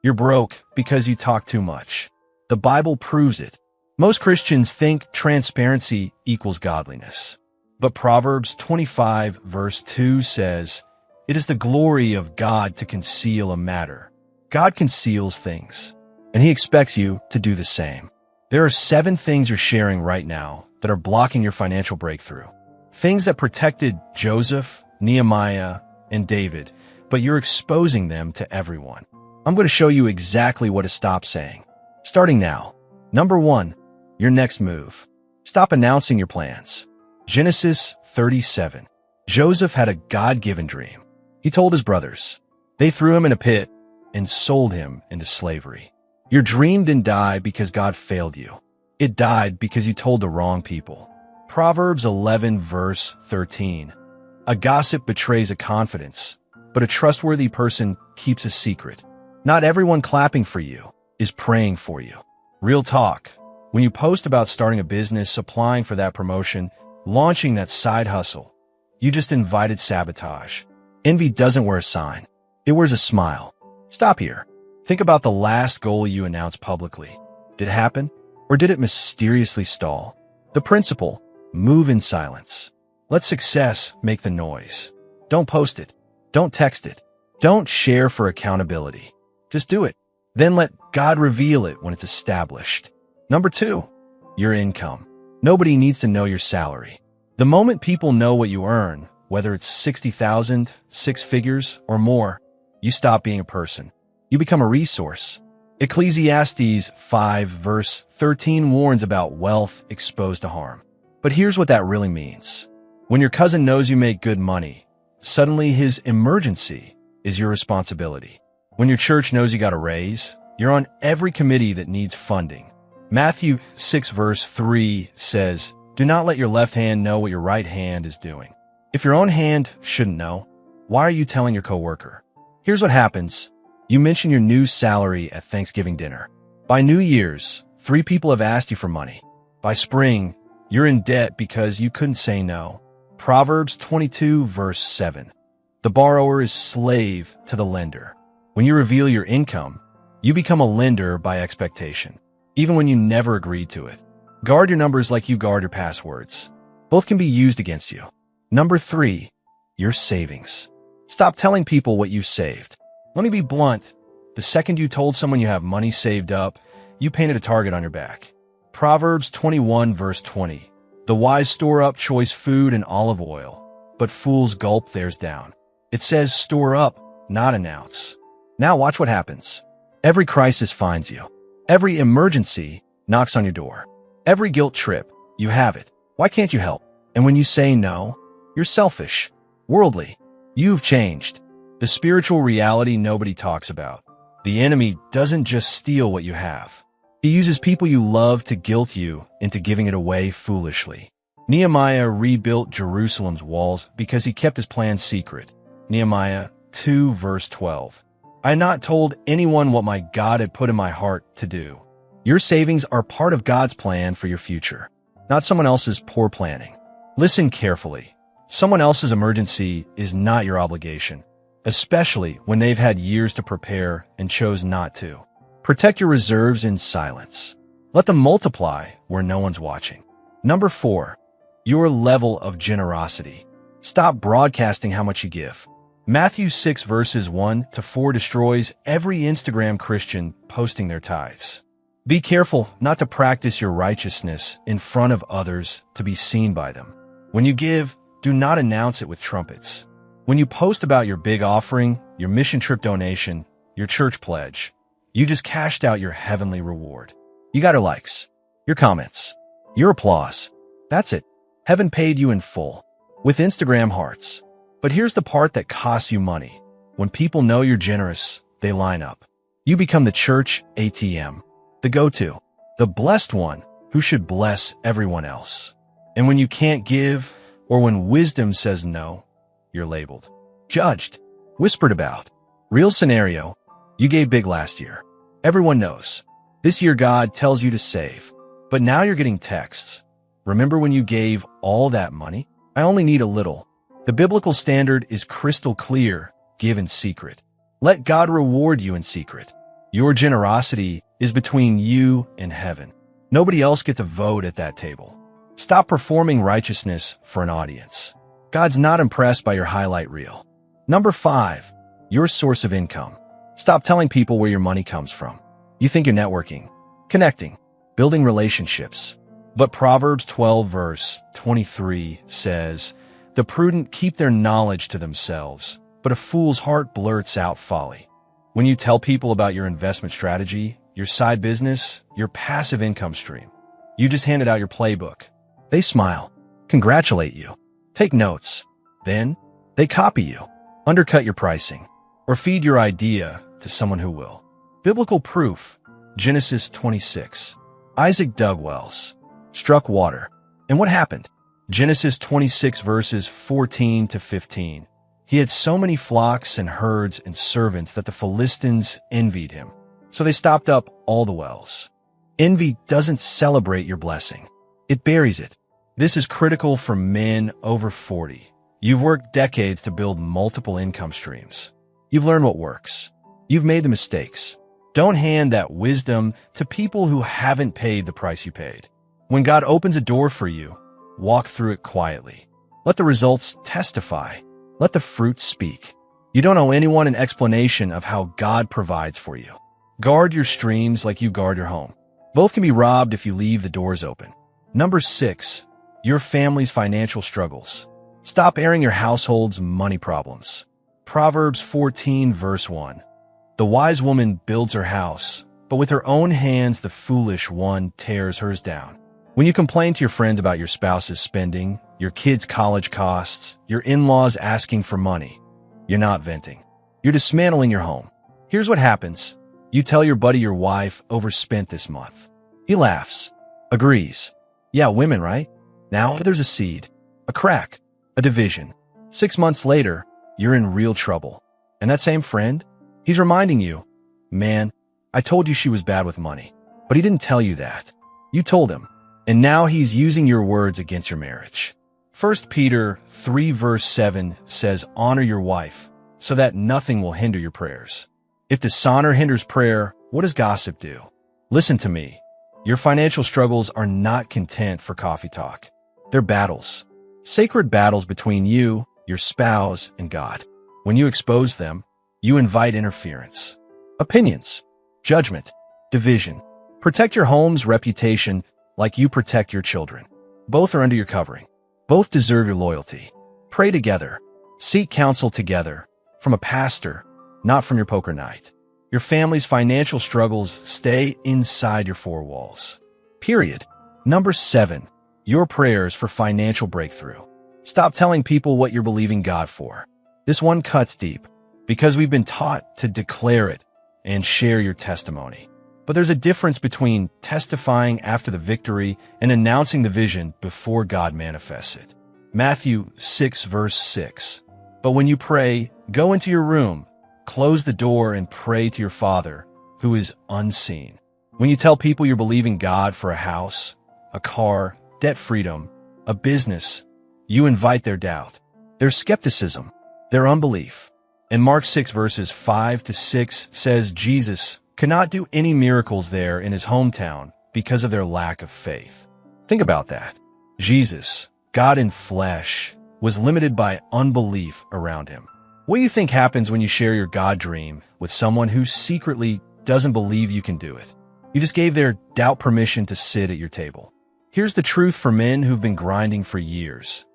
You're broke because you talk too much. The Bible proves it. Most Christians think transparency equals godliness. But Proverbs 25 verse 2 says, "It is the glory of God to conceal a matter." God conceals things, and He expects you to do the same. There are 7 things you're sharing right now that are blocking your financial breakthrough. Things that protected Joseph, Nehemiah, and David, but you're exposing them to everyone. I'm going to show you exactly what to stop saying. Starting now. Number 1, your next move. Stop announcing your plans. Genesis 37. Joseph had a God-given dream. He told his brothers. They threw him in a pit and sold him into slavery. Your dream didn't die because God failed you. It died because you told the wrong people. Proverbs 11 verse 13. A gossip betrays a confidence, but a trustworthy person keeps a secret. Not everyone clapping for you is praying for you. Real talk. When you post about starting a business, applying for that promotion, launching that side hustle, you just invited sabotage. Envy doesn't wear a sign. It wears a smile. Stop here. Think about the last goal you announced publicly. Did it happen? Or did it mysteriously stall? The principle, move in silence. Let success make the noise. Don't post it. Don't text it. Don't share for accountability. Just do it. Then let God reveal it when it's established. Number 2, your income. Nobody needs to know your salary. The moment people know what you earn, whether it's 60,000, 6 figures, or more, you stop being a person. You become a resource. Ecclesiastes 5 verse 13 warns about wealth exposed to harm. But here's what that really means. When your cousin knows you make good money, suddenly his emergency is your responsibility. When your church knows you got a raise, you're on every committee that needs funding. Matthew 6 verse 3 says, "Do not let your left hand know what your right hand is doing." If your own hand shouldn't know, why are you telling your coworker? Here's what happens. You mention your new salary at Thanksgiving dinner. By New Year's, 3 people have asked you for money. By spring, you're in debt because you couldn't say no. Proverbs 22 verse 7. The borrower is slave to the lender. When you reveal your income, you become a lender by expectation, even when you never agreed to it. Guard your numbers like you guard your passwords. Both can be used against you. Number 3, your savings. Stop telling people what you've saved. Let me be blunt. The second you told someone you have money saved up, you painted a target on your back. Proverbs 21 verse 20. The wise store up choice food and olive oil, but fools gulp theirs down. It says store up, not announce. Now watch what happens. Every crisis finds you. Every emergency knocks on your door. Every guilt trip, you have it. Why can't you help? And when you say no, you're selfish, worldly. You've changed. The spiritual reality nobody talks about. The enemy doesn't just steal what you have. He uses people you love to guilt you into giving it away foolishly. Nehemiah rebuilt Jerusalem's walls because he kept his plan secret. Nehemiah 2 verse 12. I had not told anyone what my God had put in my heart to do. Your savings are part of God's plan for your future, not someone else's poor planning. Listen carefully. Someone else's emergency is not your obligation, especially when they've had years to prepare and chose not to. Protect your reserves in silence. Let them multiply where no one's watching. Number 4, your level of generosity. Stop broadcasting how much you give. Matthew 6 verses 1 to 4 destroys every Instagram Christian posting their tithes. Be careful not to practice your righteousness in front of others to be seen by them. When you give, do not announce it with trumpets. When you post about your big offering, your mission trip donation, your church pledge, you just cashed out your heavenly reward. You got your likes, your comments, your applause. That's it. Heaven paid you in full, with Instagram hearts. But here's the part that costs you money. When people know you're generous, they line up. You become the church ATM, the go-to, the blessed one who should bless everyone else. And when you can't give, or when wisdom says no, you're labeled, judged, whispered about. Real scenario, you gave big last year. Everyone knows. This year God tells you to save. But now you're getting texts. Remember when you gave all that money? I only need a little. The biblical standard is crystal clear, give in secret. Let God reward you in secret. Your generosity is between you and heaven. Nobody else gets a vote at that table. Stop performing righteousness for an audience. God's not impressed by your highlight reel. Number 5, your source of income. Stop telling people where your money comes from. You think you're networking, connecting, building relationships. But Proverbs 12 verse 23 says, "The prudent keep their knowledge to themselves, but a fool's heart blurts out folly." When you tell people about your investment strategy, your side business, your passive income stream, you just handed out your playbook. They smile, congratulate you, take notes. Then they copy you, undercut your pricing, or feed your idea to someone who will. Biblical proof, Genesis 26. Isaac dug wells, struck water. And what happened? Genesis 26 verses 14 to 15. He had so many flocks and herds and servants that the Philistines envied him. So they stopped up all the wells. Envy doesn't celebrate your blessing. It buries it. This is critical for men over 40. You've worked decades to build multiple income streams. You've learned what works. You've made the mistakes. Don't hand that wisdom to people who haven't paid the price you paid. When God opens a door for you, walk through it quietly. Let the results testify. Let the fruit speak. You don't owe anyone an explanation of how God provides for you. Guard your streams like you guard your home. Both can be robbed if you leave the doors open. Number 6, your family's financial struggles. Stop airing your household's money problems. Proverbs 14 verse 1. The wise woman builds her house, but with her own hands the foolish one tears hers down. When you complain to your friends about your spouse's spending, your kids' college costs, your in-laws asking for money, you're not venting. You're dismantling your home. Here's what happens. You tell your buddy your wife overspent this month. He laughs, agrees. Yeah, women, right? Now there's a seed, a crack, a division. 6 months later, you're in real trouble. And that same friend, he's reminding you, man, I told you she was bad with money. But he didn't tell you that. You told him. And now he's using your words against your marriage. 1 Peter 3 verse 7 says, honor your wife, so that nothing will hinder your prayers. If dishonor hinders prayer, what does gossip do? Listen to me. Your financial struggles are not content for coffee talk. They're battles. Sacred battles between you, your spouse, and God. When you expose them, you invite interference, opinions, judgment, division. Protect your home's reputation like you protect your children. Both are under your covering. Both deserve your loyalty. Pray together. Seek counsel together from a pastor, not from your poker night. Your family's financial struggles stay inside your four walls. Period. Number 7, your prayers for financial breakthrough. Stop telling people what you're believing God for. This one cuts deep because we've been taught to declare it and share your testimony. But there's a difference between testifying after the victory and announcing the vision before God manifests it. Matthew 6 verse 6. But when you pray, go into your room, close the door and pray to your Father who is unseen. When you tell people you're believing God for a house, a car, debt freedom, a business, you invite their doubt, their skepticism, their unbelief. And Mark 6 verses 5 to 6 says Jesus could not do any miracles there in his hometown because of their lack of faith. Think about that. Jesus, God in flesh, was limited by unbelief around him. What do you think happens when you share your God dream with someone who secretly doesn't believe you can do it? You just gave their doubt permission to sit at your table. Here's the truth for men who've been grinding for years.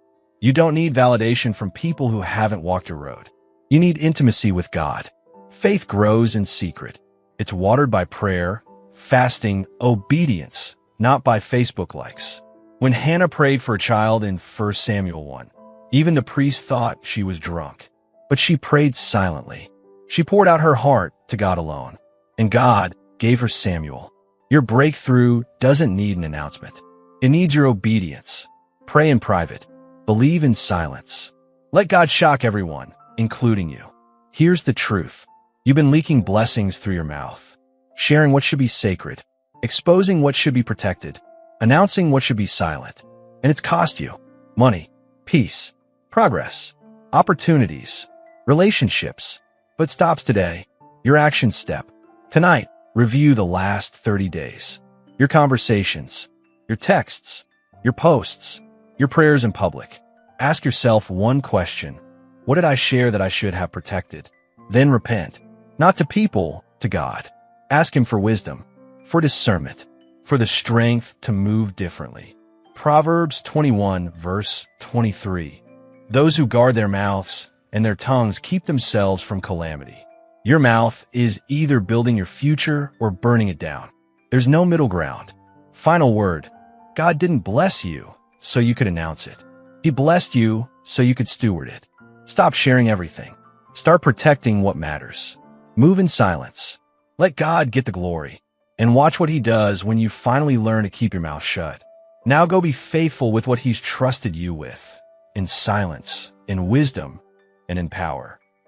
You don't need validation from people who haven't walked your road. You need intimacy with God. Faith grows in secret. It's watered by prayer, fasting, obedience, not by Facebook likes. When Hannah prayed for a child in 1 Samuel 1, even the priest thought she was drunk. But she prayed silently. She poured out her heart to God alone. And God gave her Samuel. Your breakthrough doesn't need an announcement. It needs your obedience. Pray in private. Believe in silence. Let God shock everyone, including you. Here's the truth. You've been leaking blessings through your mouth, sharing what should be sacred, exposing what should be protected, announcing what should be silent. And it's cost you money, peace, progress, opportunities, relationships. But stops today. Your action step. Tonight, review the last 30 days. Your conversations, your texts, your posts, your prayers in public. Ask yourself one question. What did I share that I should have protected? Then repent. Not to people, to God. Ask Him for wisdom, for discernment, for the strength to move differently. Proverbs 21, verse 23. Those who guard their mouths and their tongues keep themselves from calamity. Your mouth is either building your future or burning it down. There's no middle ground. Final word. God didn't bless you so you could announce it. He blessed you so you could steward it. Stop sharing everything. Start protecting what matters. Move in silence. Let God get the glory. And watch what He does when you finally learn to keep your mouth shut. Now go be faithful with what He's trusted you with. In silence, in wisdom, and in power.